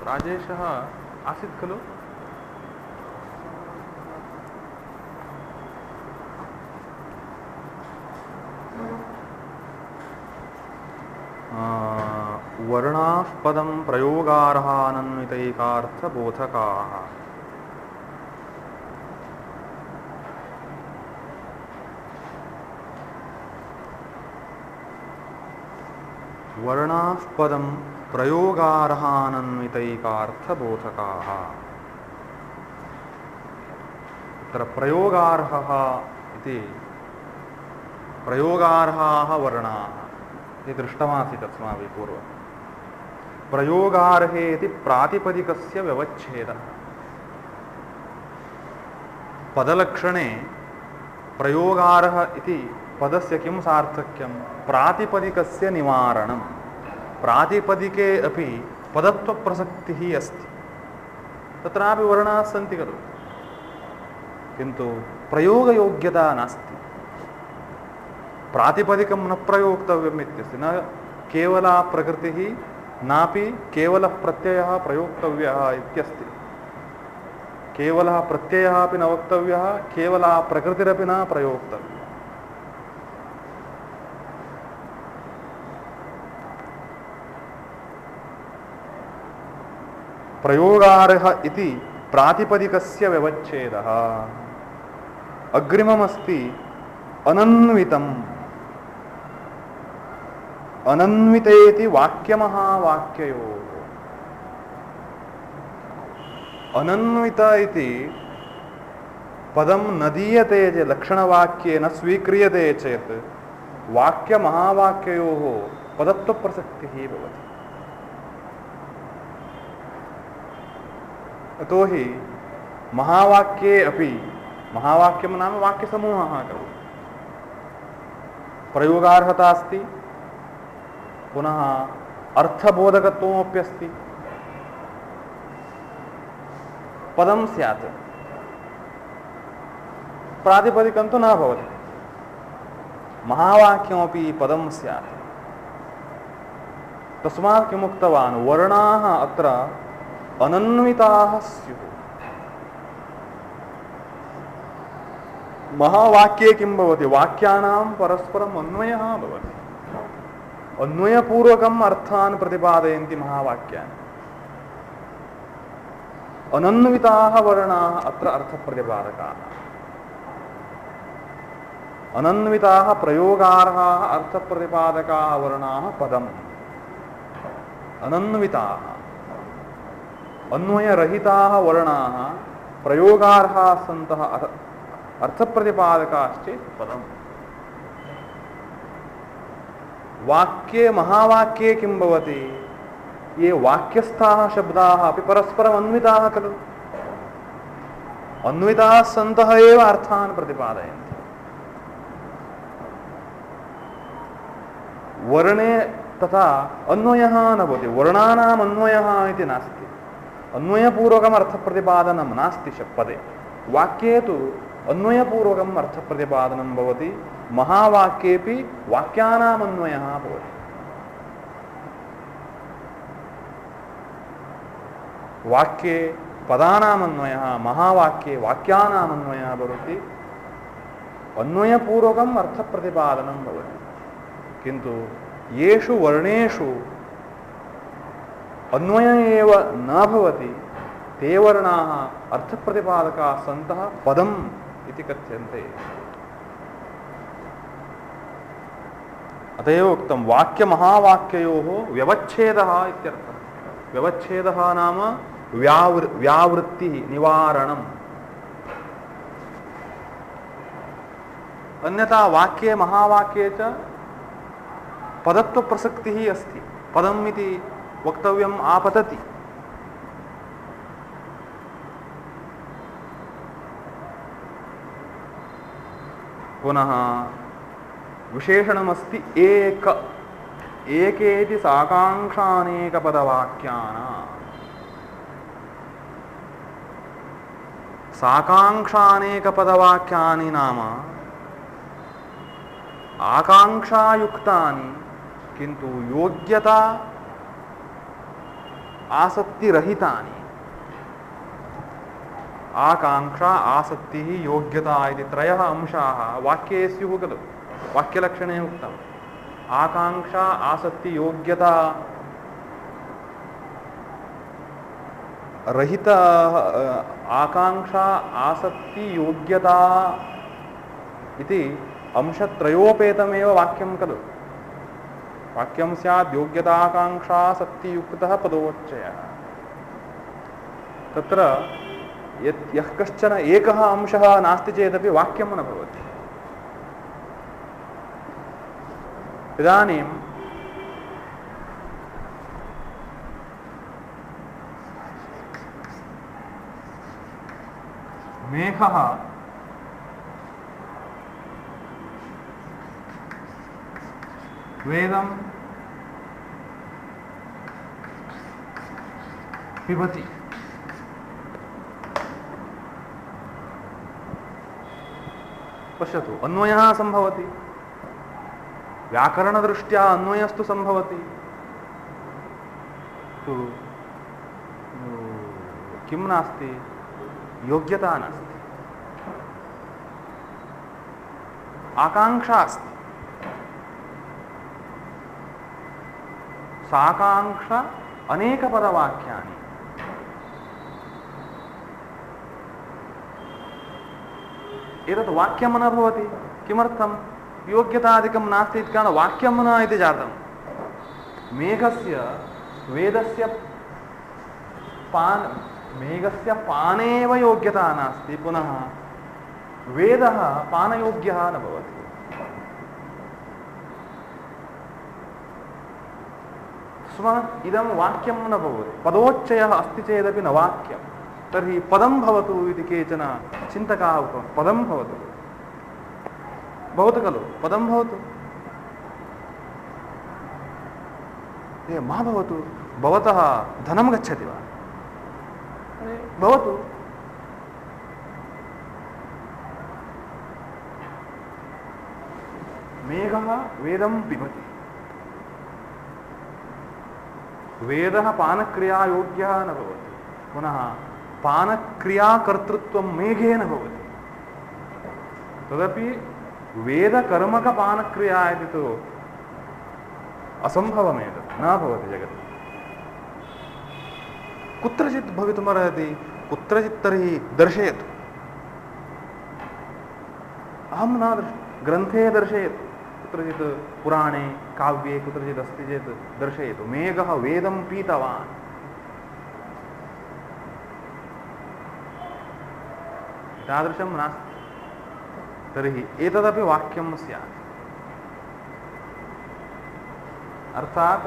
राजेशः आसीत् खलु? वर्णाः पदं प्रयोगार्हा अनन्वितैकार्थबोधकाः। वर्णाः पदं प्रयोगार्हा अनन्वितैकार्थबोधकाः। तत्र प्रयोगार्हः इति प्रयोगार्हाः वर्णाः इति दृष्टमासीत् अस्माभिः पूर्वं। प्रयोगार्हे इति प्रातिपदिकस्य व्यवच्छेदः। पदलक्षणे प्रयोगार्ह इति पदस्य किं सार्थक्यं? प्रातिपदिकस्य निवारणं। प्रातिपदिके अपि पदत्वप्रसक्तिः अस्ति, तत्रापि वर्णाः सन्ति खलु, किन्तु प्रयोगयोग्यता नास्ति। प्रातिपदिकं न प्रयोक्तव्यम् इत्यस्ति, न केवला प्रकृतिः नापि केवलः प्रत्ययः प्रयोक्तव्यः इत्यस्ति। केवलः प्रत्ययः अपि न वक्तव्यः, केवला प्रकृतिरपि न प्रयोक्तव्या। प्रयोगार्ह इति प्रातिपदिकस्य व्यवच्छेदः। अग्रिममस्ति अनन्वितम्। अनन्वितेति वाक्यमहावाक्ययोः। अनन्वित इति पदं न दीयते चेत्, लक्षणवाक्ये न स्वीक्रियते चेत् वाक्यमहावाक्ययोः पदत्वप्रसक्तिः भवति। अतो हि महावाक्ये अपि, महावाक्यं नाम वाक्यसमूहः खलु, प्रयोगार्हता अस्ति, पुनः अर्थबोधकत्वमप्यस्ति। पदं स्यात्, प्रातिपदिकं तु न भवति। महावाक्यमपि पदं स्यात्। तस्मात् किमुक्तवान्? वर्णाः अत्र अनन्विताः स्युः। महावाक्ये किं भवति? वाक्यानां परस्परम् अन्वयः भवति। अन्वयपूर्वकम् अर्थान् प्रतिपादयन्ति महावाक्यानि। अनन्विताः वर्णाः अत्र अर्थप्रतिपादकाः। अनन्विताः प्रयोगार्हाः अर्थप्रतिपादकाः वर्णाः पदम्। अनन्विताः अन्वयरहिताः वर्णाः प्रयोगार्हाः सन्तः अर्थप्रतिपादकाश्चेत् पदम्। वाक्ये महावाक्ये किं भवति? ये वाक्यस्थाः शब्दाः अपि परस्परम् अन्विताः खलु। अन्विताः सन्तः एव अर्थान् प्रतिपादयन्ति। वर्णे तथा अन्वयः न भवति। वर्णानाम् अन्वयः इति नास्ति। अन्वयपूर्वकम् अर्थप्रतिपादनं नास्ति पदे। वाक्ये तु अन्वयपूर्वकम् अर्थप्रतिपादनं भवति। महावाक्येपि वाक्यानाम् अन्वयः भवति। वाक्ये पदानाम् अन्वयः, महावाक्ये वाक्यानाम् अन्वयः भवति। अन्वयपूर्वकम् अर्थप्रतिपादनं भवति। किन्तु येषु वर्णेषु अन्वय एव न भवति, ते वर्णाः अर्थप्रतिपादकाः सन्तः पदम् इति कथ्यन्ते। अत एव उक्तं वाक्यमहावाक्ययोः व्यवच्छेदः इत्यर्थः। व्यवच्छेदः नाम व्यावृत्तिः, निवारणम्। अन्यथा वाक्ये महावाक्ये च पदत्वप्रसक्तिः अस्ति। पदम् इति वक्तव्यम् आपतति। पुनः विशेषणमस्ति एक। एकेति साकाङ्क्षानेकपदवाक्यानां। साकाङ्क्षानेकपदवाक्यानि नाम आकाङ्क्षायुक्तानि किन्तु योग्यता आसक्तिरहितानि। आकाङ्क्षा आसक्तिः योग्यता इति त्रयः अंशाः वाक्ये स्युः खलु। वाक्यलक्षणे उक्तम्। आकाङ्क्षा आसक्ति योग्यता रहित आकाङ्क्षा आसक्ति योग्यता इति अंशत्रयोपेतमेव वाक्यं खलु। वाक्यं स्यात् योग्यता आकाङ्क्षा आसक्तियुक्तः पदोच्चयः। तत्र यः कश्चन एकः अंशः नास्ति चेदपि वाक्यं न भवति। इदानीं मेघः वेदं पिबति। पश्यतु, अन्वयः सम्भवति, व्याकरणदृष्ट्या अन्वयस्तु सम्भवति, तु किं नास्ति, योग्यता नास्ति, आकाङ्क्षा अस्ति। साकाङ्क्षा अनेकपदवाक्यानि। एतत् वाक्यं न भवति। किमर्थं? योग्यतादिकं नास्ति इति कारणेन वाक्यं न इति जातं। मेघस्य वेदस्य मेघस्य पाने एव योग्यता नास्ति, पुनः वेदः पानयोग्यः न भवति। तस्मात् इदं वाक्यं न भवति। पदोच्चयः अस्ति चेदपि न वाक्यं। तर्हि पदं भवतु इति केचन चिन्तकाः उक्तवन्तः। पदं भवतु, भवतु खलु, पदं भवतु। मा भवतु, भवतः धनं गच्छति वा? भवतु। मेघः वेदं पिबति। वेदः पानक्रियायोग्यः न भवति, पुनः पानक्रियाकर्तृत्वं मेघे न भवति। तदपि वेदकर्मकपानक्रिया इति तु असम्भवमेतत्, न भवति जगति। कुत्रचित् भवितुमर्हति, कुत्रचित् तर्हि दर्शयतु। अहं न ग्रन्थे दर्शयतु, कुत्रचित् पुराणे काव्ये कुत्रचित् अस्ति चेत् दर्शयतु। मेघः वेदं पीतवान्। तादृशं नास्ति। तर्हि एतदपि वाक्यं स्यात्। अर्थात्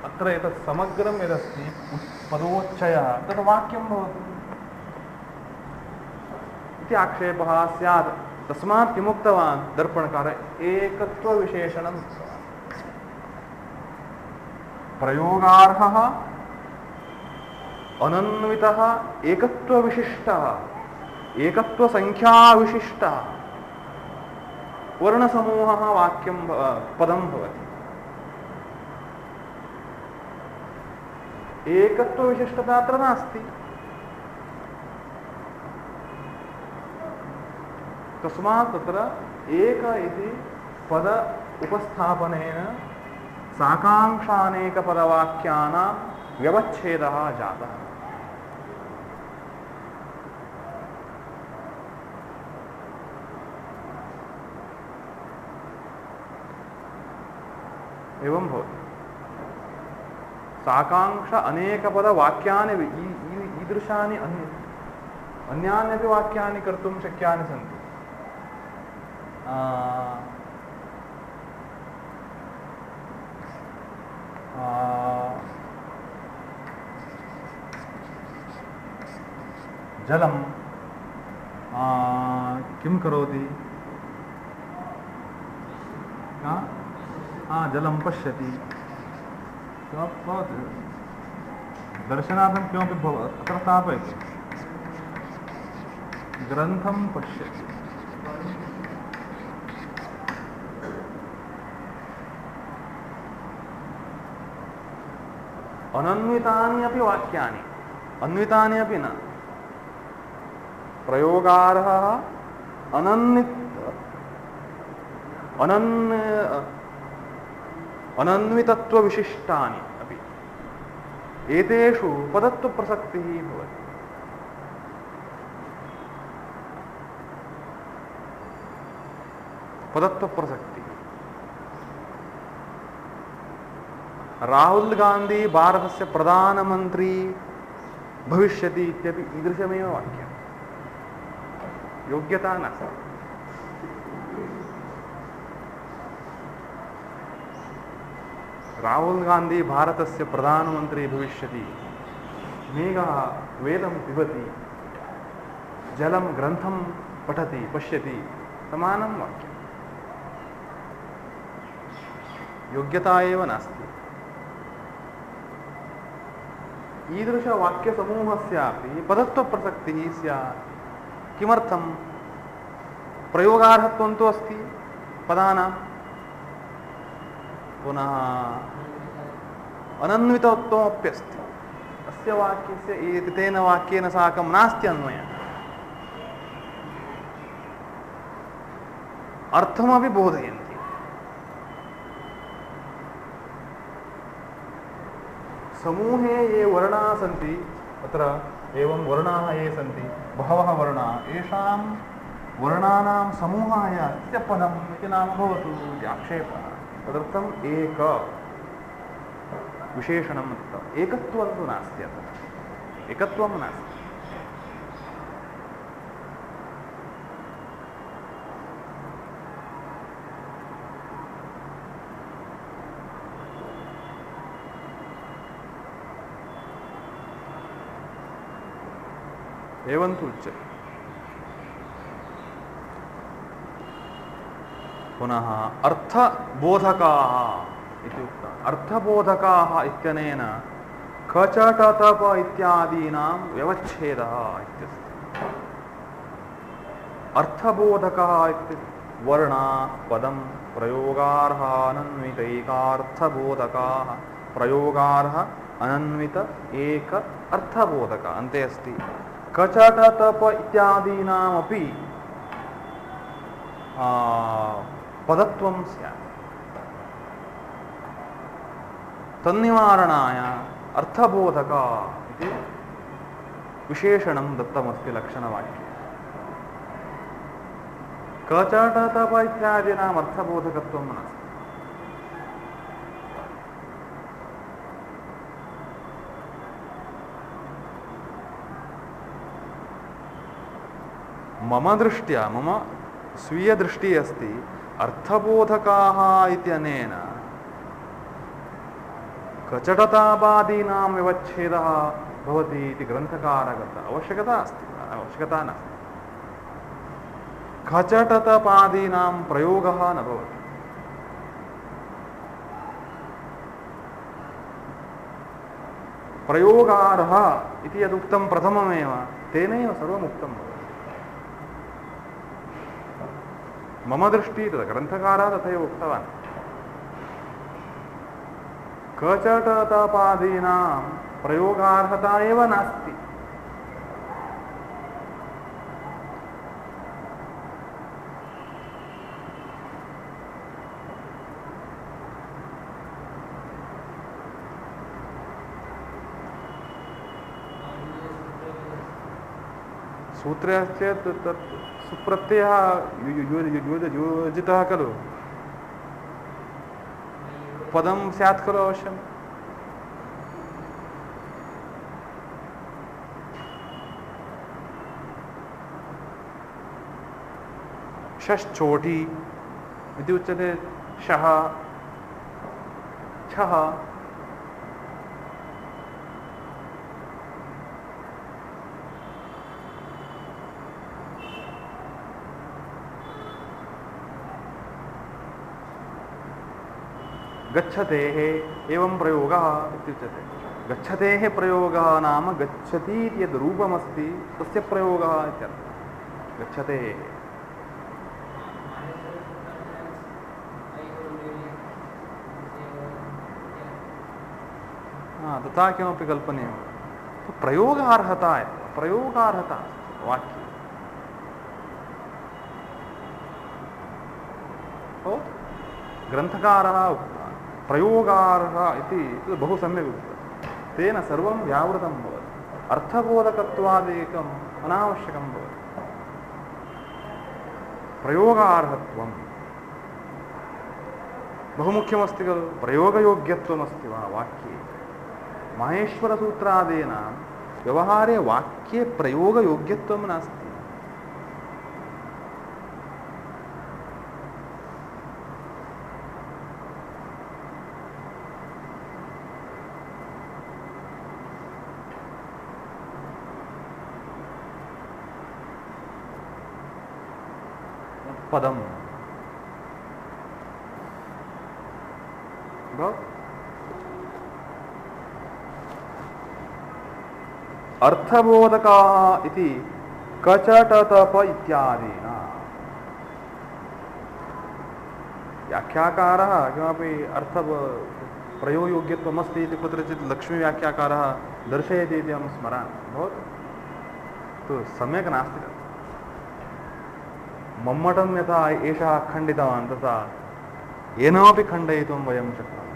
अत्र एतत् समग्रं यदस्ति पदोच्चयः तत् वाक्यं भवति इति आक्षेपः स्यात्। तस्मात् किमुक्तवान् दर्पणकारः? एकत्वविशेषणं उक्तवान्। प्रयोगार्हः अनन्वितः एकत्वविशिष्टः एकत्वसंख्याविशिष्टः वर्णसमूहः वाक्यं पदं भवति। एकत्वविशिष्टता अत्र नास्ति। तस्मात् तत्र एक इति पद उपस्थापनेन साकाङ्क्षानेकपदवाक्यानां व्यवच्छेदः जातः। एवं भवति। साकाङ्क्ष अनेकपदवाक्यानि ईदृशानि अन्यान्यपि वाक्यानि कर्तुं शक्यानि सन्ति। जलं किं करोति? जलं पश्यति। दर्शनार्थं किमपि भवति अत्र स्थापयति। ग्रंथम पश्यति। अनन्वितानि अपि वाक्यानि, अन्वितानि अपि न, प्रयोगार्हः अनन्वितत्व विशिष्टानि अपि एतेषु पदत्व प्रसक्तिः भवति। पदत्व प्रसक्ति। राहुल गांधी भारतस्य प्रधानमंत्री भविष्यति इत्यपि ईदृशमेव वाक्यम्। योग्यता नास्ति। राहुल गांधी भारतस्य प्रधानमंत्री भविष्यति, मेघः वेदं पिबति, जलं ग्रंथं पठति पश्यति, समानं वाक्यम्। योग्यता एव नास्ति। ईदृशवाक्यसमूहस्यापि पदत्वप्रसक्तिः स्यात्। किमर्थं? प्रयोगार्हत्वं तु अस्ति पदानां, पुनः अनन्वितत्वमप्यस्ति। अस्य वाक्यस्य तेन वाक्येन साकं नास्ति अन्वयः। अर्थमपि बोधयन्ति। समूहे ये वर्णाः सन्ति, अत्र एवं वर्णाः ये सन्ति, बहवः वर्णाः, येषां वर्णानां समूहाय अस्य पदम् इति नाम भवतु इति आक्षेपः। तदर्थम् एक विशेषणं दत्तम्। एकत्वं तु नास्ति, अत्र एकत्वं नास्ति। एवं तु उच्यते। पुनः अर्थबोधकाः इति उक्तम्। अर्थबोधकाः इत्यनेन कचटतप इत्यादीनां व्यवच्छेदः इत्यस्ति। अर्थबोधकः इत्युक्ते वर्णा पदं प्रयोगार्ह अनन्वितैकार्थबोधकाः, प्रयोगार्ह अनन्वित एक अर्थबोधक अन्ते अस्ति। कचटतप इत्यादीनामपि पदत्वं स्यात्। तन्निवारणाय अर्थबोधक इति विशेषणं दत्तमस्ति लक्षणवाक्ये। कचटतप इत्यादीनाम् अर्थबोधकत्वं नास्ति। मम दृष्ट्या, मम स्वीय दृष्टिः अस्ति, अर्थबोधकाः इत्यनेन कचटतावादीनां व्यवच्छेदः भवति इति ग्रन्थकारः आवश्यकता अस्ति, आवश्यकता नास्ति। कचटतपादीनां प्रयोगः न भवति। प्रयोगार्ह इति यदुक्तं प्रथममेव, तेनैव सर्वम् उक्तं भवति। मम दृष्टिः तद् ग्रन्थकारः तथैव उक्तवान्। कचटतपादीनां प्रयोगार्हता एव नास्ति। सूत्रे चेत् तत् सुप्रत्ययः योजितः खलु, पदं स्यात् खलु अवश्यम्। शश्चोटी इति उच्यते। शः, छः, गच्छतेः एवं प्रयोगः इत्युच्यते। गच्छतेः प्रयोगः नाम गच्छति इति यद् रूपमस्ति तस्य प्रयोगः इत्यर्थः। गच्छते। हाँ, तथा किमपि कल्पनीयं। तो प्रयोगार्हता है, प्रयोगार्हता वाक्य। तो ग्रन्थकारः प्रयोगार्हः इति बहु सम्यक् उक्तं। तेन सर्वं व्यावृतं भवति। अर्थबोधकत्वादेकम् अनावश्यकं भवति। प्रयोगार्हत्वं बहु मुख्यमस्ति खलु। प्रयोगयोग्यत्वमस्ति वा वाक्ये। माहेश्वरसूत्रादीनां व्यवहारे वाक्ये प्रयोगयोग्यत्वं नास्ति। पदम अर्थबोधकाः इति कचटतप इत्यादीना। व्याख्याकारः किमपि अर्थ प्रयोगयोग्यत्वमस्ति इति कुत्रचित् लक्ष्मीव्याख्याकारः दर्शयति इति अहं स्मरामि। भवतु तु सम्यक् नास्ति तत्। मम्मटं यथा एषः खण्डितवान् तथा येनापि खण्डयितुं वयं शक्नुमः।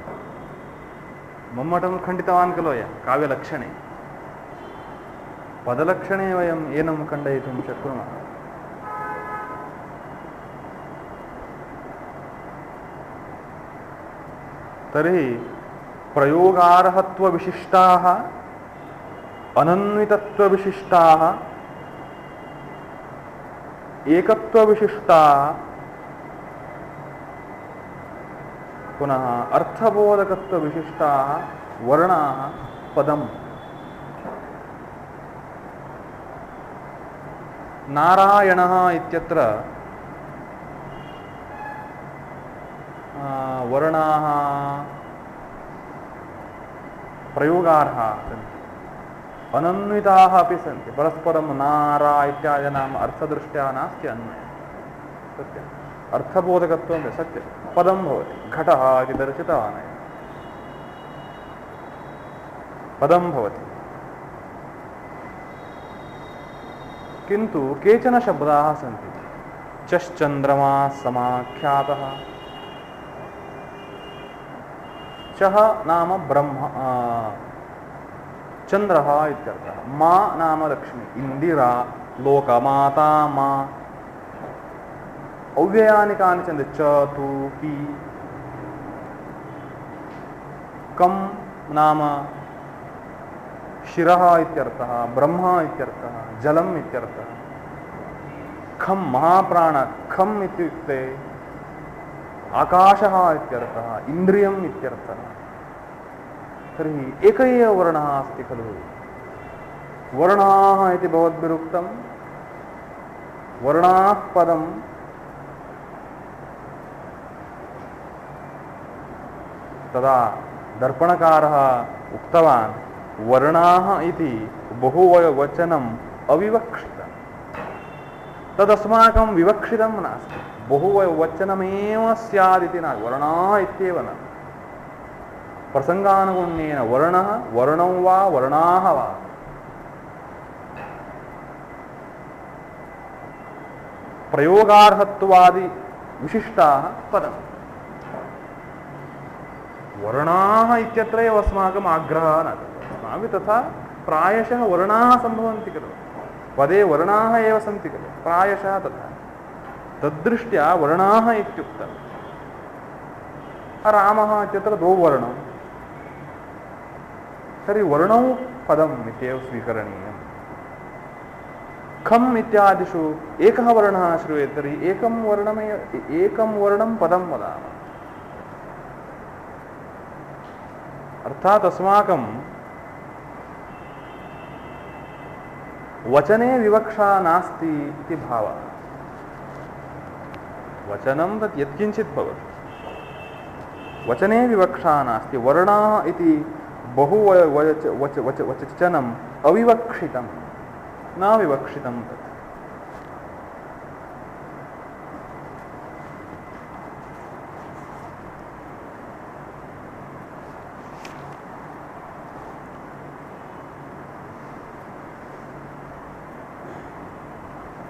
मम्मटं खण्डितवान् खलु काव्यलक्षणे, पदलक्षणे वयं एनं खण्डयितुं शक्नुमः। तर्हि प्रयोगार्हत्वविशिष्टाः अनन्वितत्वविशिष्टाः एकत्वविशिष्टाः पुनः अर्थबोधकत्वविशिष्टाः वर्णाः पदम्। नारायणः इत्यत्र वर्णाः प्रयोगार्हाः सन्ति, अनन्विताः अपि सन्ति। परस्परं नारा इत्यादीनाम् अर्थदृष्ट्या नास्ति अन्वयः। सत्यम्। अर्थबोधकत्वं सत्यं पदं भवति। घटः इति दर्शितवान्, पदं भवति। किन्तु केचन शब्दाः सन्ति। चश्चन्द्रमा समाख्यातः। चः नाम ब्रह्म, चन्द्रः इत्यर्थः। मा नाम लक्ष्मी, इन्दिरा, लोकमाता, मा। अव्ययानि कानिचन च, तु, पि। कं नाम शिरः इत्यर्थः, ब्रह्म इत्यर्थः, जलम् इत्यर्थः। खं महाप्राण, खम् इत्युक्ते आकाशः इत्यर्थः, इन्द्रियम् इत्यर्थः। तर्हि एक एव वर्णः अस्ति खलु। वर्णाः इति भवद्भिरुक्तं। वर्णाः पदं तदा दर्पणकारः उक्तवान् वर्णाः इति बहुवचनम् अविवक्षितं। तदस्माकं विवक्षितं नास्ति, बहुवचनमेव स्यादिति न। वर्णाः इत्येव न। प्रसंगानुगुण्येन वर्णः, वर्णौ वा वर्णाः वा। प्रयोगार्हत्वादि विशिष्टाः पदम्। वर्णाः इत्यत्रैव अस्माकम् आग्रहः न। अस्माभिः तथा प्रायशः वर्णाः सम्भवन्ति खलु। पदे वर्णाः एव सन्ति खलु, प्रायशः तथा। तद्दृष्ट्या वर्णाः इत्युक्तं। रामः इत्यत्र द्वौ वर्णौ, तर्हि वर्णौ पदम् इत्येव स्वीकरणीयम्। खम् इत्यादिषु एकः वर्णः श्रूयते, तर्हि एकं वर्णं पदं वदामः। अर्थात् अस्माकं वचने विवक्षा नास्ति इति भावः। वचनं तत् यत्किञ्चित् भवति, वचने विवक्षा नास्ति। वर्णाः इति बहुवचनम् अविवक्षितं, न विवक्षितं तत्।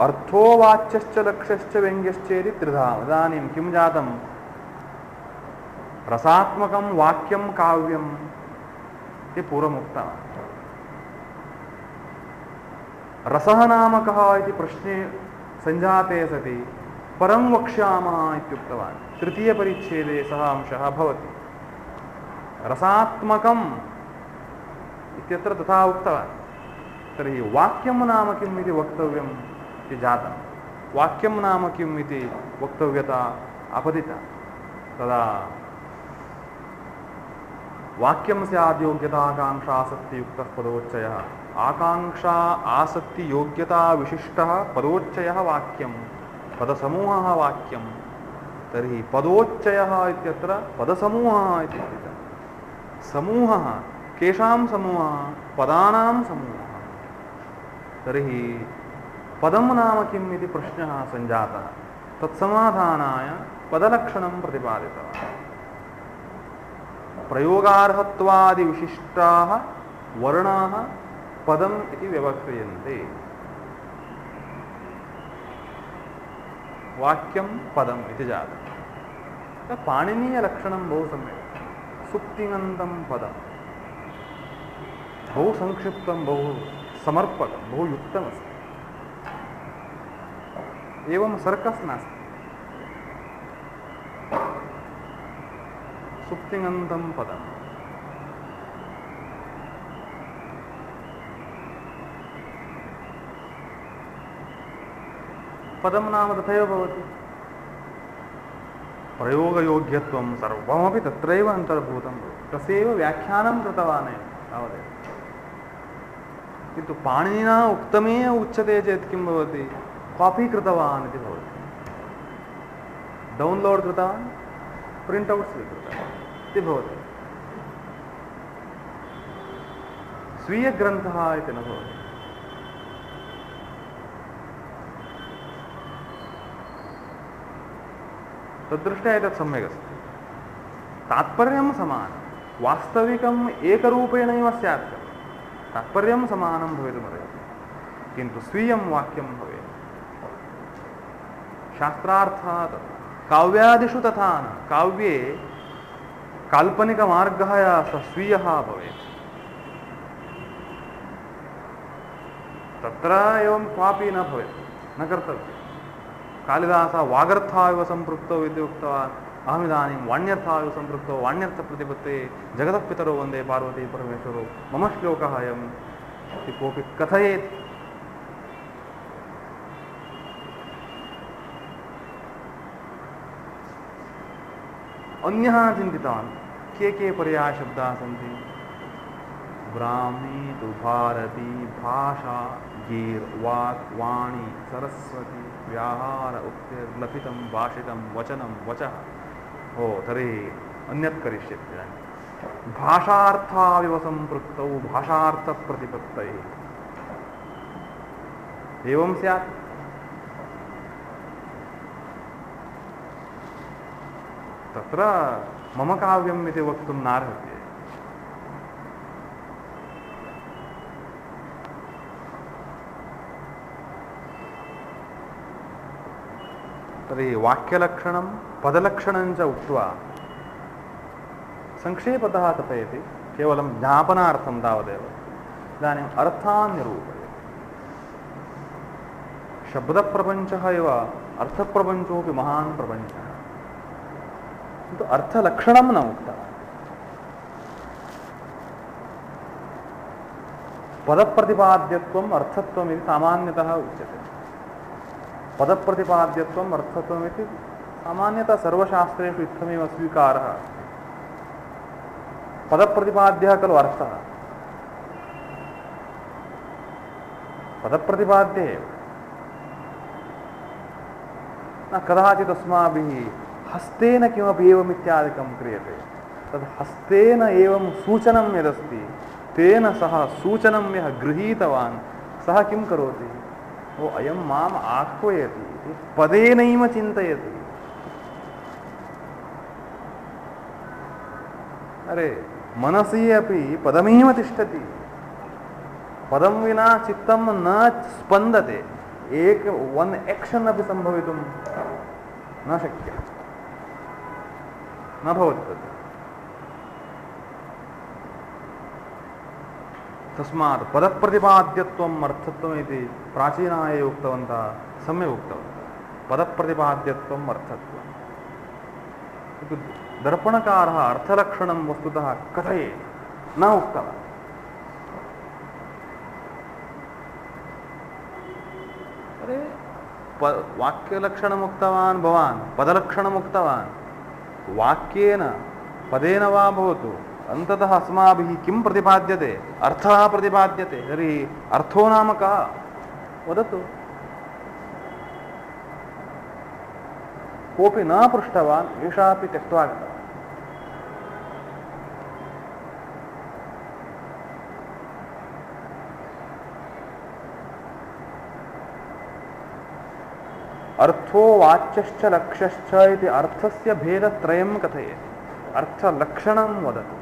अर्थो वाच्यश्च लक्ष्यश्च व्यङ्ग्यश्चेति त्रिधाम। इदानीं किं जातं? रसात्मकं वाक्यं काव्यम् इति पूर्वमुक्तम्। रसः नाम कः इति प्रश्ने सञ्जाते सति परं वक्ष्यामः इत्युक्तवान्। तृतीयपरिच्छेदे सः अंशः भवति। रसात्मकम् इत्यत्र तथा उक्तवान्। तर्हि वाक्यं नाम किम् इति वक्तव्यम् इति जातं। वाक्यं नाम किम् इति वक्तव्यता अपतिता। तदा वाक्यं स्याद् योग्यता आकांक्षा आसक्तियुक्तः पदोच्चयः। आकांक्षा आसक्ति योग्यता विशिष्टः पदोच्चयः वाक्यं, पदसमूहः वाक्यं। तर्हि पदोच्चयः इत्यत्र पदसमूहः इति उच्यते। समूहः केषां समूहः? पदानां समूहः। तर्हि पदं नाम किम् इति प्रश्नः सञ्जातः। तत्समाधानाय पदलक्षणं प्रतिपादितवान्। प्रयोगार्हत्वादिविशिष्टाः वर्णाः पदम् इति व्यवह्रियन्ते। वाक्यं पदम् इति जातं। पाणिनीयलक्षणं बहु सम्यक्। सुप्तिङन्तं पदं बहु संक्षिप्तं, बहु समर्पकं, बहु युक्तमस्ति। एवं सर्कस् नास्ति। सुप्तिङन्तं पदम्। पदं नाम तथैव भवति। प्रयोगयोग्यत्वं सर्वमपि तत्रैव अन्तर्भूतं भवति। तस्यैव व्याख्यानं कृतवान् तावदेव। किन्तु पाणिनिना उक्तमेव उच्यते चेत् किं भवति? कापी कृतवान् इति भवति। डौन्लोड् कृतवान्, प्रिण्ट् औट् स्वीकृतवान् इति भवति। स्वीयग्रन्थः इति न भवति। तद्दृष्ट्या एतत् सम्यक् अस्ति। तात्पर्यं समानं, वास्तविकम् एकरूपेणैव स्यात्। तात्पर्यं समानं भवितुमर्हति, किन्तु स्वीयं वाक्यं भवेत्। शास्त्रार्थः तथा, काव्यादिषु तथा न। काव्ये काल्पनिकमार्गः सः स्वीयः भवेत्। तत्र एवं क्वापि न भवेत्, न कर्तव्यम्। कालिदासः वागर्थाविव सम्पृक्तौ इति उक्तवान्। अहमिदानीं वाण्यर्थाविव सम्पृक्तौ वाण्यर्थप्रतिपत्ते जगतः पितरौ वन्दे पार्वती परमेश्वरौ मम श्लोकः अयम् इति कोऽपि कथयेत्। अन्यः चिन्तितवान् के पर्यायशब्दाः सन्ति। ब्राह्मी तु भारती, भाषा, गीर्, वाक्, वाणी, सरस्वती, व्याहार, उक्तिर्लपितं, भाषितं, वचनं, वचः। ओ तर्हि अन्यत् करिष्यति। भाषार्थाविव सम्पृक्तौ भाषार्थप्रतिपत्तये एवं स्यात्। तत्र मम काव्यम् इति वक्तुं नार्हति। तर्हि वाक्यलक्षणं पदलक्षणं च उक्त्वा संक्षेपतः कथयति, केवलं ज्ञापनार्थं तावदेव। इदानीम् अर्थान् निरूपयति। शब्दप्रपञ्चः एव अर्थप्रपञ्चोऽपि महान् प्रपञ्चः, किन्तु अर्थलक्षणं न उक्तवान्। पदप्रतिपाद्यत्वम् अर्थत्वम् इति सामान्यतः उच्यते। पदप्रतिपाद्यत्वम् अर्थत्वम् इति सामान्यतः सर्वशास्त्रेषु इत्थमेव स्वीकारः। पदप्रतिपाद्यः खलु अर्थः। पदप्रतिपाद्ये एव न कदाचित् अस्माभिः हस्तेन किमपि एवमित्यादिकं क्रियते। तद् हस्तेन एवं सूचनं यदस्ति, तेन सह सूचनं यः गृहीतवान् सः किं करोति? ओ अयं माम् आह्वयति, पदेनैव चिन्तयति। अरे मनसि अपि पदमेव तिष्ठति। पदं विना चित्तं न स्पन्दते, एक वन एक्शन अपि सम्भवितुं न शक्यः, न भवति तत्। तस्मात् पदप्रतिपाद्यत्वम् अर्थत्वम् इति प्राचीनाः ये उक्तवन्तः सम्यक् उक्तवन्तः। पदप्रतिपाद्यत्वम् अर्थत्वम्। दर्पणकारः अर्थलक्षणं वस्तुतः कथयेत् न उक्तवान्। अरे वाक्यलक्षणम् उक्तवान् भवान्, पदलक्षणम् उक्तवान्। वाक्येन पदेन वा भवतु अन्ततः अस्माभिः किं प्रतिपाद्यते? अर्थः प्रतिपाद्यते। तर्हि अर्थो नाम कः? वदतु। कोऽपि न पृष्टवान्, एषापि त्यक्त्वा गतवान्। अर्थो वाच्यश्च लक्ष्यश्च इति अर्थस्य भेदत्रयं कथयेत्। अर्थलक्षणं वदतु।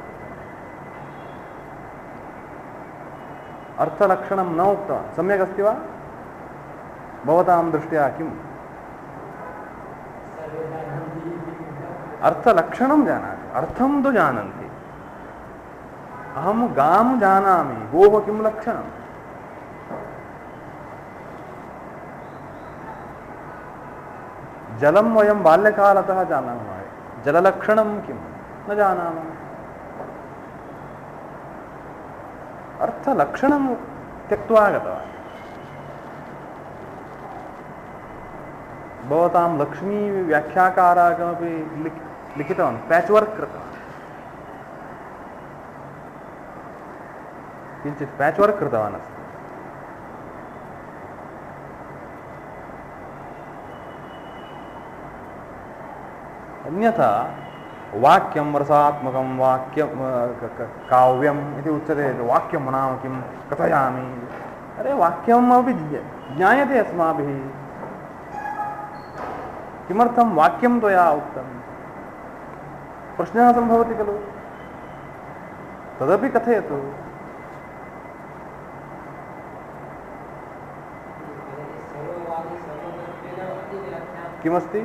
अर्थलक्षणं न उक्तवान्। सम्यक् अस्ति वा? भवतां दृष्ट्या किम्? अर्थलक्षणं जानाति, अर्थं तु जानन्ति। अहं गां जानामि, गोः किं लक्षणम्? जलं वयं बाल्यकालतः जानीमः, जललक्षणं किं न जानामः। अर्थलक्षणं त्यक्त्वा गतवान्। भवतां लक्ष्मी व्याख्याकारः किमपि लिखितवान्, पैच वर्क कृतवान्, किञ्चित् पैच वर्क कृतवान् अस्ति। अन्यथा वाक्यं रसात्मकं वाक्यं काव्यम् इति उच्यते। वाक्यं नाम किं कथयामि? अरे वाक्यमपि ज्ञायते अस्माभिः। किमर्थं वाक्यं त्वया उक्तं? प्रश्नः सम्भवति खलु? तदपि कथयतु। किमस्ति?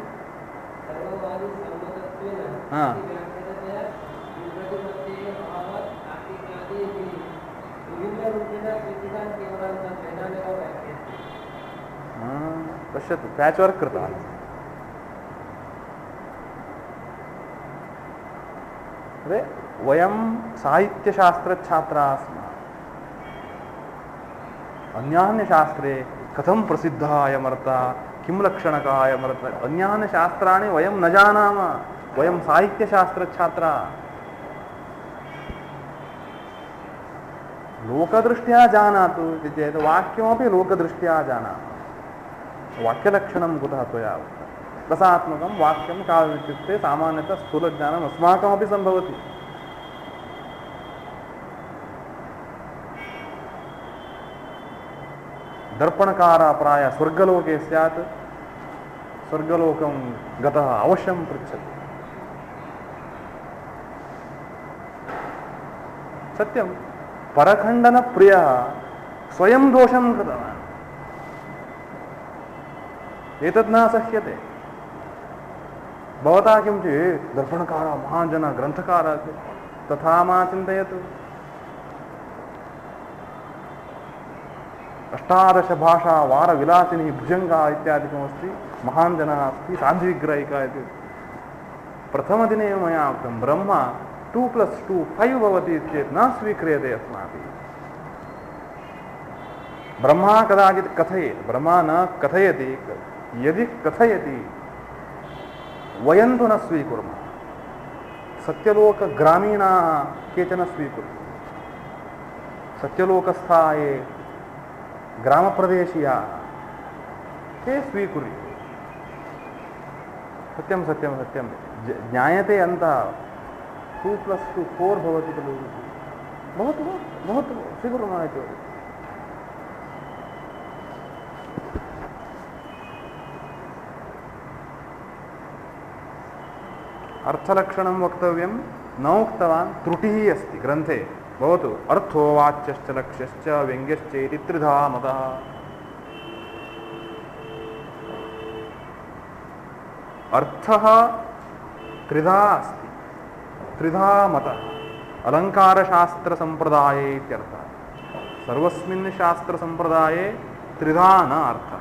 पश्यतु, पैच वर्क कृतवान्। अरे वयं साहित्यशास्त्रछात्राः स्मः। अन्यान्यशास्त्रे कथं प्रसिद्धः अयमर्थः, किं लक्षणकः अयमर्थः, अन्यान्यशास्त्राणि वयं न जानामः। वयं साहित्यशास्त्रछात्राः। लोकदृष्ट्या जानातु इति चेत् वाक्यमपि लोकदृष्ट्या जानामः। वाक्यलक्षणं कुतः त्वया उक्तं? रसात्मकं वाक्यं काव्यम् इत्युक्ते सामान्यतः स्थूलज्ञानम् अस्माकमपि सम्भवति। दर्पणकारः प्रायः स्वर्गलोके स्यात्, स्वर्गलोकं गतः अवश्यं पृच्छति। सत्यं, परखण्डनप्रियः स्वयं दोषं कृतवान्। एतत् न सह्यते। भवता किं चेत् दर्पणकारः महान् जनः ग्रन्थकारः तथा मा चिन्तयतु। 18 भाषा वारविलासिनी भुजङ्गा इत्यादिकमस्ति, महान् जनः अस्ति, साध्विग्रहिकः इति। प्रथमदिने मया उक्तं ब्रह्म 2+2 5 भवति चेत् न स्वीक्रियते अस्माभिः। ब्रह्मा कदाचित् कथयेत्, ब्रह्मा न कथयति। यदि कथयति वयं तु न स्वीकुर्मः। सत्यलोकग्रामीणाः केचन स्वीकुर्मः। सत्यलोकस्थाः ये ग्रामप्रदेशीयाः ते स्वीकुर्युः। सत्यं सत्यं सत्यं ज्ञायते अन्तः 2+2 4 भवति खलु। भवतु भवतु स्वीकुर्मः इति। अर्थलक्षणं वक्तव्यं न उक्तवान्, त्रुटिः अस्ति ग्रन्थे। भवतु अर्थो वाच्यश्च लक्ष्यश्च व्यङ्ग्यश्च इति त्रिधा मतः। अर्थः त्रिधा अस्ति, त्रिधा मतः अलङ्कारशास्त्रसम्प्रदाये इत्यर्थः। सर्वस्मिन् शास्त्रसम्प्रदाये त्रिधा न अर्थः।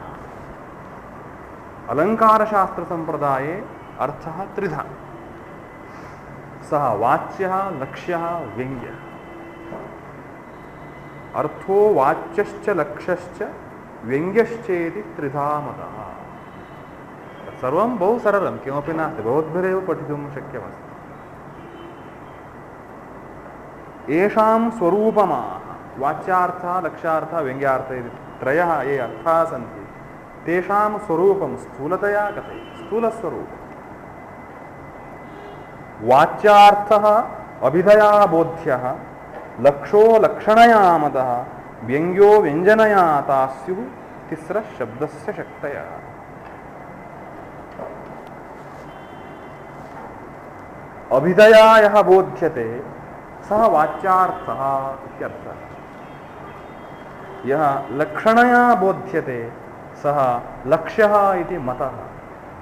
अलङ्कारशास्त्रसम्प्रदाये अर्थः त्रिधा। सः वाच्यः, लक्ष्यः, व्यङ्ग्यः। अर्थो वाच्यश्च लक्ष्यश्च व्यङ्ग्यश्चेति त्रिधा मतः। सर्वं बहु सरलं, किमपि नास्ति, भवद्भिरेव पठितुं शक्यमस्ति। येषां स्वरूपमाः वाच्यार्थः, लक्ष्यार्थः, व्यङ्ग्यार्थः इति त्रयः ये अर्थाः सन्ति, तेषां स्वरूपं स्थूलतया कथयति। स्थूलस्वरूपं वाच्यार्थः अभिधया बोध्यः, लक्षो लक्षणया मतः, व्यङ्ग्यो व्यञ्जनया तास्युः तिस्रः शब्दस्य शक्तयः। अभिधया यः बोध्यते सः वाच्यार्थः इत्यर्थः। यः लक्षणया बोध्यते सः लक्ष्यः इति मतः।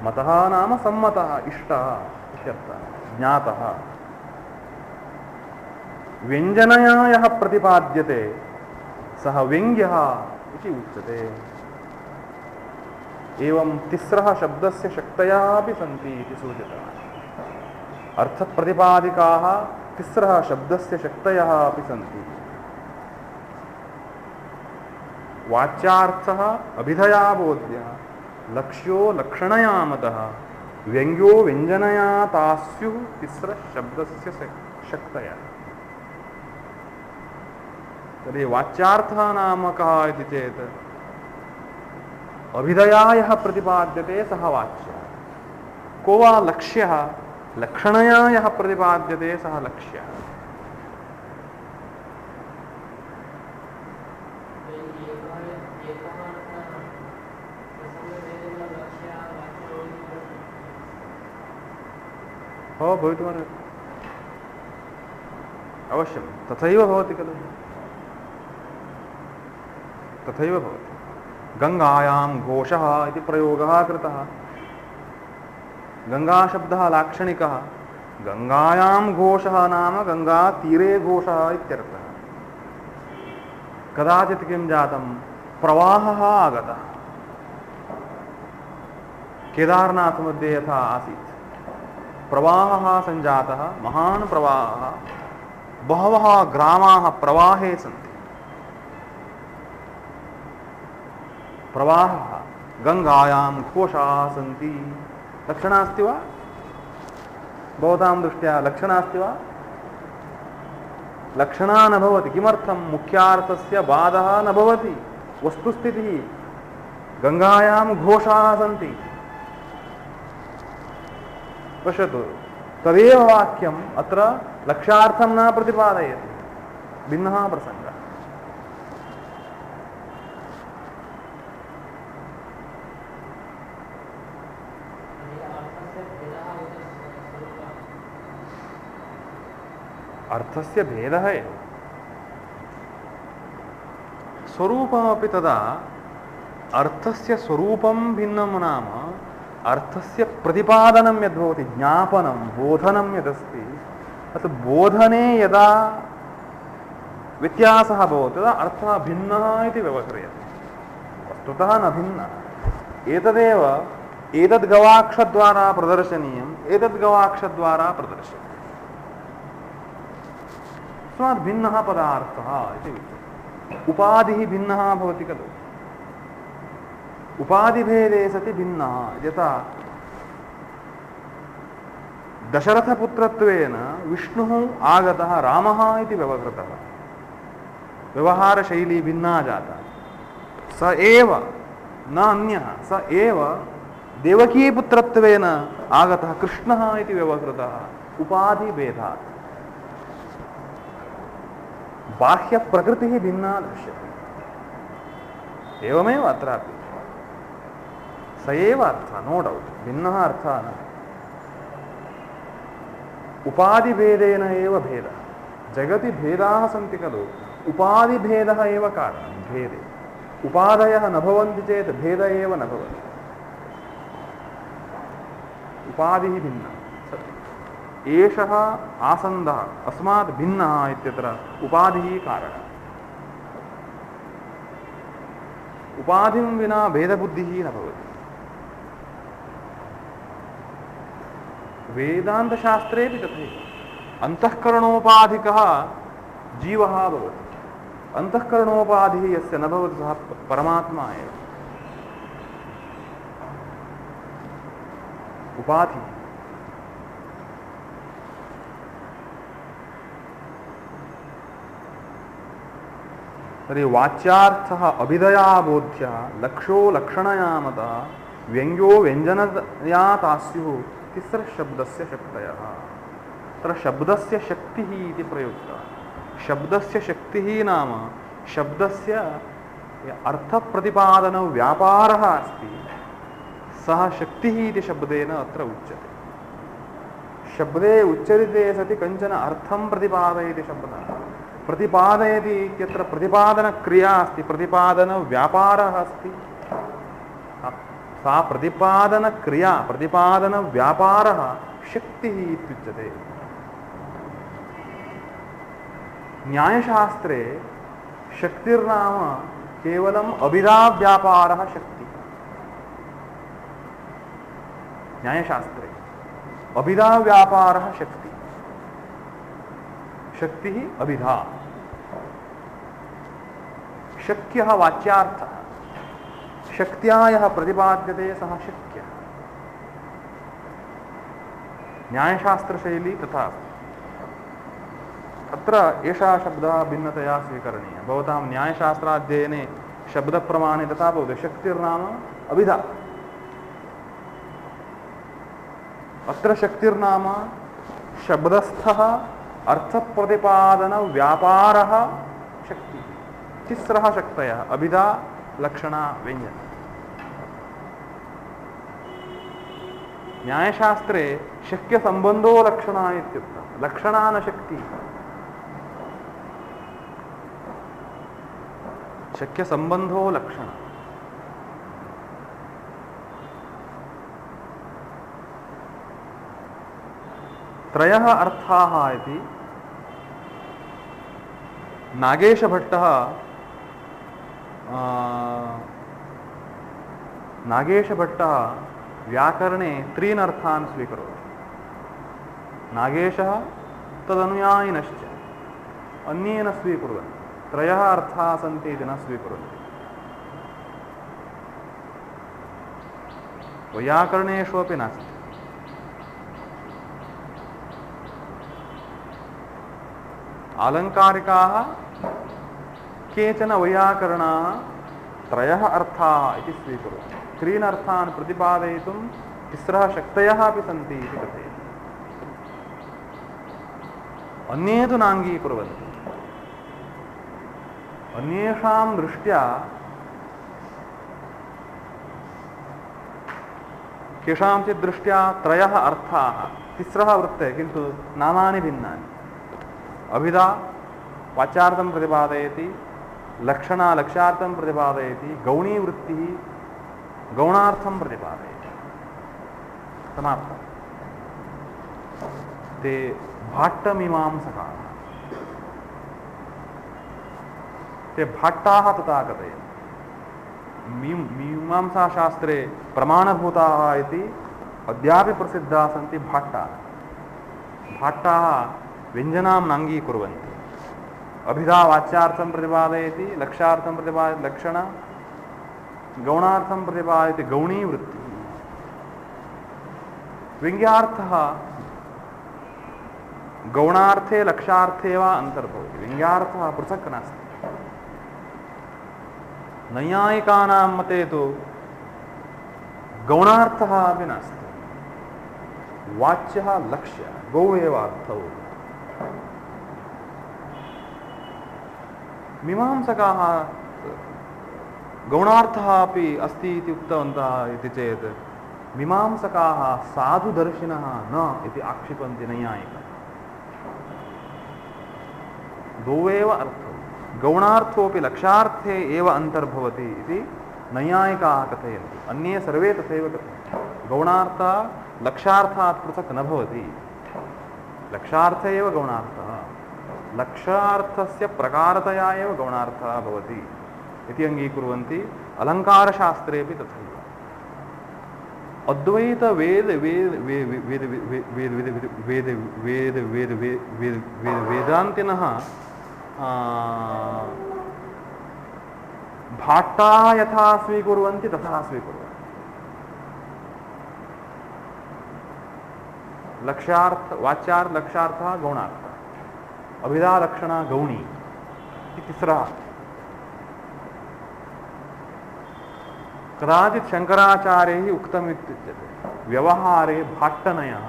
मतः नाम सम्मतः, इष्टः इत्यर्थः, ज्ञातः। व्यञ्जनया यः प्रतिपाद्यते सः व्यङ्ग्यः इति उच्यते। एवं तिस्रः शब्दस्य शक्तयः अपि सन्ति इति सूचितवान्। अर्थप्रतिपादिकाः तिस्रः शब्दस्य शक्तयः अपि सन्ति। वाच्यार्थः अभिधया बोध्यः, लक्ष्यो लक्षणया मतः, व्यङ्ग्यो व्यञ्जनया तास्युः तिस्रः शब्दस्य शक्तयः। तर्हि वाच्यार्थः नाम कः इति चेत् अभिधया यः प्रतिपाद्यते सः वाच्यः। को वा लक्ष्यः? लक्षणया यः प्रतिपाद्यते सः लक्ष्यः। हो भवितुमर्हति, अवश्यं तथैव भवति खलु, तथैव भवति। गंगायां घोषः इति प्रयोगः कृतः। गंगाशब्दः लाक्षणिकः। गंगायां घोषः नाम गंगातीरे घोषः इत्यर्थः। कदाचित् किं जातं, प्रवाहः आगतः। केदारनाथ मध्ये यथा आसीत्, प्रवाहः सञ्जातः, महान् प्रवाहः, बहवः ग्रामाः प्रवाहे सन्ति। प्रवाहः, गंगायां घोषाः सन्ति। लक्षणा अस्ति वा? भवतां दृष्ट्या लक्षणा अस्ति वा? लक्षणा न भवति। किमर्थं? मुख्यार्थस्य बाधः न भवति। वस्तुस्थितिः, गंगायां घोषाः सन्ति। पश्यतु, तदेव वाक्यम् अत्र लक्ष्यार्थं न प्रतिपादयति, भिन्नः प्रसङ्गः। अर्थस्य भेदः एव, स्वरूपमपि तदा। अर्थस्य स्वरूपं भिन्नं नाम अर्थस्य प्रतिपादनं यद्भवति, ज्ञापनं, बोधनं यदस्ति, तत् बोधने यदा व्यत्यासः भवति तदा अर्थः भिन्नः इति व्यवह्रियते। वस्तुतः न भिन्नः। एतदेव एतद्गवाक्षद्वारा प्रदर्शनीयम्, एतद्गवाक्षद्वारा प्रदर्श्यते। तस्मात् भिन्नः पदार्थः इति उच्यते। उपाधिः भिन्नः भवति खलु। उपाधिभेदे सति भिन्नः। यथा दशरथपुत्रत्वेन विष्णुः आगतः रामः इति व्यवहृतः, व्यवहारशैली भिन्ना जाता। स एव न अन्यः, स एव देवकीपुत्रत्वेन आगतः कृष्णः इति व्यवहृतः, उपाधिभेदात्। बाह्यप्रकृतिः भिन्ना दृश्यते। एवमेव अत्रापि स एव अर्थः, नो डौट्, भिन्नः अर्थः न। उपाधिभेदेन एव भेदः। जगति भेदाः सन्ति खलु, उपाधिभेदः एव कारणं भेदे। उपाधयः न भवन्ति चेत् भेद एव न भवति। उपाधिः भिन्नः एषः आसन्दः अस्मात् भिन्नः इत्यत्र उपाधिः कारणम् उपाधिं विना भेदबुद्धिः न भवति वेदान्तशास्त्रेपि तथैव अन्तःकरणोपाधिकः जीवः भवति अन्तःकरणोपाधिः यस्य न भवति सः परमात्मा एव उपाधि तर्हि वाच्यार्थः अभिधया बोध्यः लक्षो लक्षणया मतः व्यङ्ग्यो व्यञ्जनया तास्युः तिस्रशब्दस्य शक्तयः तत्र शब्दस्य शक्तिः इति प्रयुक्तः शब्दस्य शक्तिः नाम शब्दस्य अर्थप्रतिपादनव्यापारः अस्ति सः शक्तिः इति शब्देन अत्र उच्यते शब्दे उच्चरिते सति कञ्चन अर्थं प्रतिपादयति शब्दः प्रतिपादयति इत्यत्र प्रतिपादनक्रिया अस्ति प्रतिपादनव्यापारः अस्ति सा प्रतिपादनक्रिया प्रतिपादनव्यापारः शक्तिः इत्युच्यते न्यायशास्त्रे शक्तिर्नाम केवलम् अभिधाव्यापारः शक्तिः न्यायशास्त्रे अभिधाव्यापारः शक्तिः शक्तिः अभिधा शक्यः वाच्यार्थः शक्त्या यः प्रतिपाद्यते सः शक्यः न्यायशास्त्रशैली तथा अत्र एषः शब्दः भिन्नतया स्वीकरणीयः भवतां न्यायशास्त्राध्ययने शब्दप्रमाणे तथा भवति शक्तिर्नाम अभिधा अत्र शक्तिर्नाम शब्दस्थः अर्थप्रतिपादनव्यापारः शक्तिः तिस्रः शक्तयः अभिधा लक्षणा व्यञ्जना न्यायशास्त्रे शक्यसम्बन्धो लक्षणा इत्युक्तः लक्षणा न शक्तिः शक्यसम्बन्धो लक्षण त्रयः अर्थाः इति नागेशभट्टः व्याकरणे त्रीन् अर्थान् स्वीकरोति नागेशः तदनुयायिनश्च अन्ये न स्वीकुर्वन्ति त्रयः अर्थाः सन्ति इति न स्वीकुर्वन्ति वैयाकरणेषु अपि नास्ति आलङ्कारिकाः केचन वैयाकरणाः त्रयः अर्थाः इति स्वीकुर्वन्ति त्रीन् अर्थान् प्रतिपादयितुं तिस्रः शक्तयः अपि सन्ति इति कथयन्ति अन्ये तु नाङ्गीकुर्वन्ति अन्येषां दृष्ट्या केषांचित् दृष्ट्या त्रयः अर्थाः तिस्रः वृत्ते किन्तु नामानि भिन्नानि अभिधा वाच्यार्थं प्रतिपादयति लक्षणा लक्ष्यार्थं प्रतिपादयति गौणी वृत्तिः गौणार्थं प्रतिपादयति समाप्तं ते भाट्टमीमांसकाः ते भाट्टाः तथा कथयन्ति मीमांसाशास्त्रे प्रमाणभूताः इति अद्यापि प्रसिद्धाः सन्ति भाट्टाः भाट्टाः व्यञ्जनां नाङ्गीकुर्वन्ति अभिधा वाच्यार्थं प्रतिपादयति लक्ष्यार्थं प्रतिपादयति लक्षण गौणार्थं प्रतिपादयति गौणी वृत्तिः व्यङ्ग्यार्थः गौणार्थे लक्ष्यार्थे वा अन्तर्भवति व्यङ्ग्यार्थः पृथक् नास्ति नैयायिकानां मते तु गौणार्थः अपि नास्ति वाच्यः लक्ष्यः गौ एव अर्थौ मीमांसकाः गौणार्थः अपि अस्ति इति उक्तवन्तः इति चेत् मीमांसकाः साधुदर्शिनः न इति आक्षिपन्ति नैयायिकाः द्वौ एव अर्थौ गौणार्थोऽपि लक्ष्यार्थे एव अन्तर्भवति इति नैयायिकाः कथयन्ति अन्ये सर्वे तथैव कथयन्ति गौणार्थः लक्ष्यार्थात् पृथक् न भवति। लक्ष्यार्थ एव गौणार्थः, लक्ष्यार्थस्य प्रकारतया एव गौणार्थः भवति इति अङ्गीकुर्वन्ति। अलङ्कारशास्त्रेपि तथैव। अद्वैत वेद वेद वेद वेद वेद वेद वेद वेद वेद वेदान्तिनः भाट्टाः यथा स्वीकुर्वन्ति तथा स्वीकुर्वन्ति। लक्ष्यार्थ वाच्यार्थ लक्ष्यार्थः गौणार्थः, अभिधा लक्षणा गौणी इति तिस्रः। कदाचित् शंकराचार्यैः उक्तम् इत्युच्यते व्यवहारे भाट्टनयः।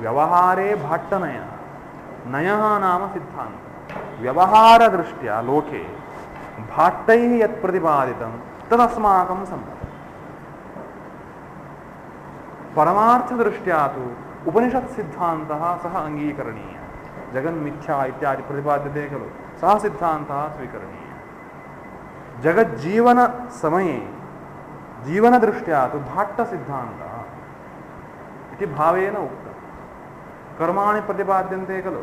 व्यवहारे भाट्टनयः, नयः नाम सिद्धान्तः। व्यवहारदृष्ट्या लोके भाट्टैः यत् प्रतिपादितं तदस्माकं सम्मतम्। परमार्थदृष्ट्या तु उपनिषत् सिद्धान्तः सः अङ्गीकरणीयः। जगन्मिथ्या इत्यादि प्रतिपाद्यते खलु, सः सिद्धान्तः स्वीकरणीयः। जगज्जीवन समये जीवनदृष्ट्या तु भाट्टसिद्धान्तः इति भावेन उक्तम्। कर्माणि प्रतिपाद्यन्ते खलु,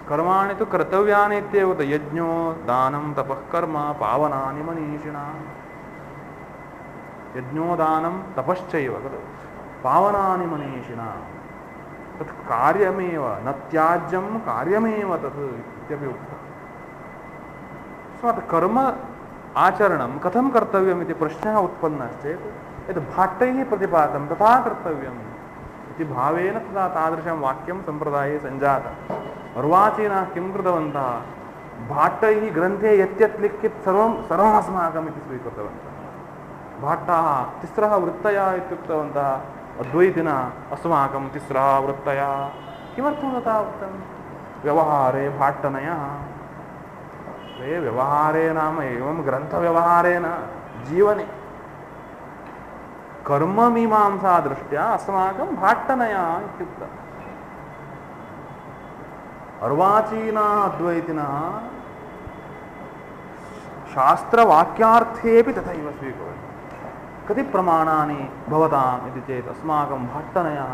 कर्माणि तु कर्तव्यानि इत्येव। यज्ञो दानं तपः कर्म पावनानि मनीषिणां। यज्ञो दानं तपश्चैव खलु पावनानि मनीषिणां। तत् कार्यमेव, न त्याज्यं कार्यमेव तत् इत्यपि उक्तम्। तस्मात् कर्म आचरणं कथं कर्तव्यम् इति प्रश्नः उत्पन्नश्चेत् यत् भाट्टैः प्रतिपादितं तथा कर्तव्यम् इति भावेन तदा तादृशं वाक्यं सम्प्रदाये सञ्जातम्। अर्वाचीनाः किं कृतवन्तः, भाट्टैः ग्रन्थे यत् लिखितं सर्वम् अस्माकम् इति स्वीकृतवन्तः। भाट्टाः तिस्रः वृत्तयः इत्युक्तवन्तः। अद्वैतिनः अस्माकं तिस्रः वृत्तयः। किमर्थं तथा उक्तं? व्यवहारे भाट्टनयः। व्यवहारे नाम एवं ग्रन्थव्यवहारेण जीवने कर्ममीमांसा दृष्ट्या अस्माकं भाट्टनयः इत्युक्तम्। अर्वाचीनाः अद्वैतिनः शास्त्रवाक्यार्थेऽपि तथैव स्वीकुर्वन्ति। कति प्रमाणानि भवताम् इति चेत् अस्माकं भाट्टनयः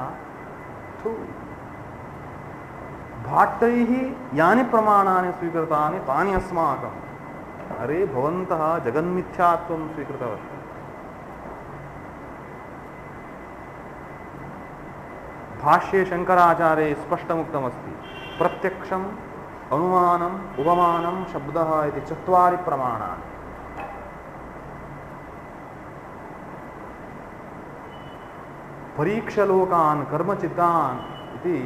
भाट्टैः यानि प्रमाणानि स्वीकृतानि तानि अस्माकम्। अरे भवन्तः जगन्मिथ्यात्वं स्वीकृतवन्तः। भाष्ये शंकराचार्ये स्पष्टमुक्तमस्ति प्रत्यक्षम् अनुमानम् उपमानं शब्दः इति चत्वारि प्रमाणानि। परीक्षलोकान् कर्मचित्तान् इति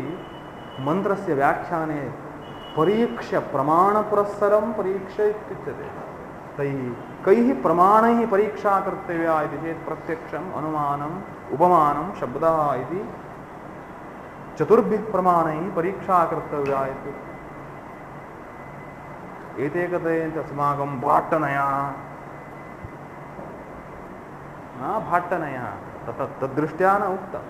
मंत्रस्य व्याख्याने परीक्ष्य प्रमाणपुरस्सरं परीक्ष इत्युच्यते। तैः कैः प्रमाणैः परीक्षा कर्तव्या इति चेत् प्रत्यक्षम् अनुमानम् उपमानं शब्दः इति चतुर्भिः प्रमाणैः परीक्षा कर्तव्या इति। एते कथयन्ति अस्माकं भाट्टनयः न भाट्टनयः तद्दृष्ट्या न उक्तम्।